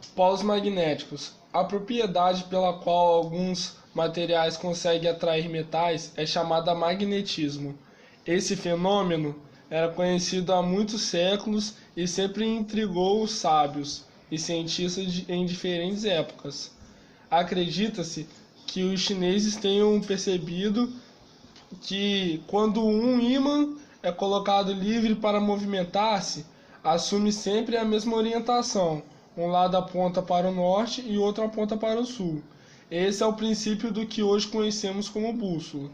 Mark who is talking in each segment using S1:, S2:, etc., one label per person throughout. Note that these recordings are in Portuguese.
S1: Polos magnéticos. A propriedade pela qual alguns materiais conseguem atrair metais é chamada magnetismo. Esse fenômeno era conhecido há muitos séculos e sempre intrigou os sábios e cientistas em diferentes épocas. Acredita-se que os chineses tenham percebido que quando um ímã é colocado livre para movimentar-se, assume sempre a mesma orientação. Um lado aponta para o norte e o outro aponta para o sul. Esse é o princípio do que hoje conhecemos como bússola.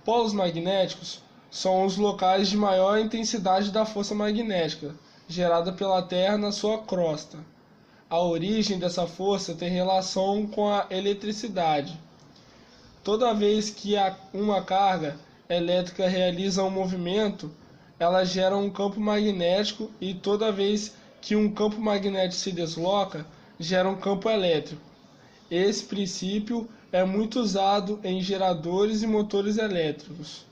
S1: Polos magnéticos são os locais de maior intensidade da força magnética, gerada pela Terra na sua crosta. A origem dessa força tem relação com a eletricidade. Toda vez que uma carga elétrica realiza um movimento, ela gera um campo magnético, e toda vez que um campo magnético se desloca, gera um campo elétrico. Esse princípio é muito usado em geradores e motores elétricos.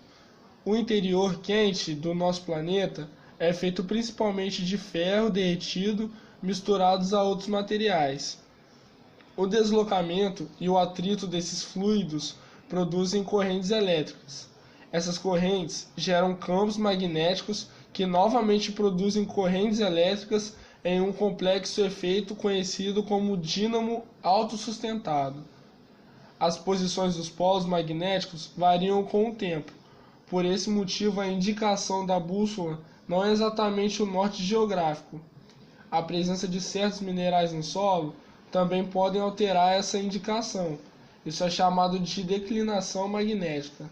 S1: O interior quente do nosso planeta é feito principalmente de ferro derretido misturados a outros materiais. O deslocamento e o atrito desses fluidos produzem correntes elétricas. Essas correntes geram campos magnéticos que novamente produzem correntes elétricas em um complexo efeito conhecido como dínamo autossustentado. As posições dos polos magnéticos variam com o tempo. Por esse motivo, a indicação da bússola não é exatamente o norte geográfico. A presença de certos minerais no solo também podem alterar essa indicação. Isso é chamado de declinação magnética.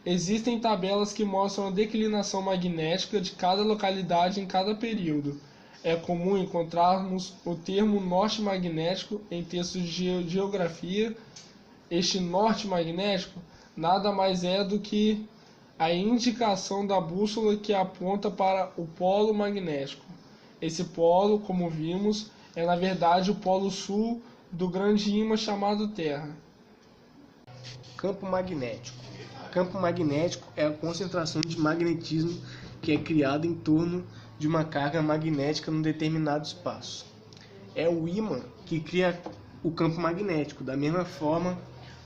S1: Existem tabelas que mostram a declinação magnética de cada localidade em cada período. É comum encontrarmos o termo norte magnético em textos de geografia. Este norte magnético nada mais é do que a indicação da bússola que aponta para o polo magnético. Esse polo, como vimos, é na verdade o polo sul do grande ímã chamado Terra.
S2: Campo magnético. Campo magnético é a concentração de magnetismo que é criada em torno de uma carga magnética num determinado espaço. É o ímã que cria o campo magnético, da mesma forma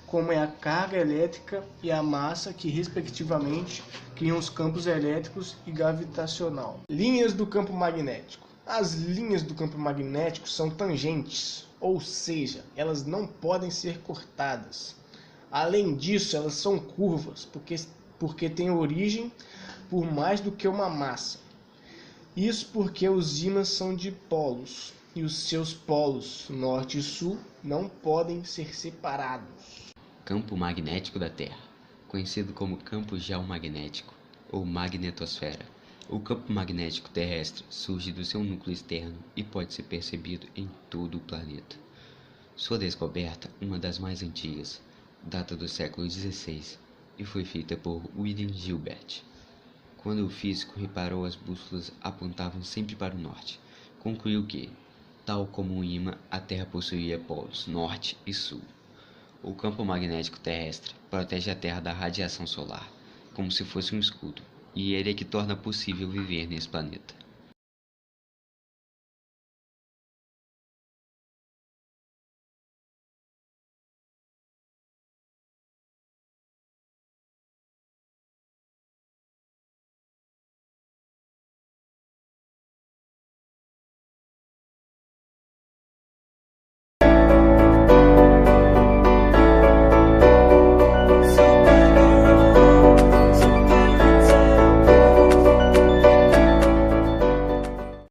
S2: como é a carga elétrica e a massa que, respectivamente, criam os campos elétricos e gravitacional. Linhas do campo magnético. As linhas do campo magnético são tangentes, ou seja, elas não podem ser cortadas. Além disso, elas são curvas, porque têm origem por mais do que uma massa. Isso porque os ímãs são dipolos, e os seus polos, norte e sul, não podem ser separados.
S3: Campo magnético da Terra, conhecido como campo geomagnético ou magnetosfera. O campo magnético terrestre surge do seu núcleo externo e pode ser percebido em todo o planeta. Sua descoberta, uma das mais antigas, data do século XVI e foi feita por William Gilbert. Quando o físico reparou as bússolas apontavam sempre para o norte, concluiu que, tal como um ímã, a Terra possuía polos norte e sul. O campo magnético terrestre protege a Terra da radiação solar, como se fosse um escudo, e ele é que torna possível viver nesse planeta.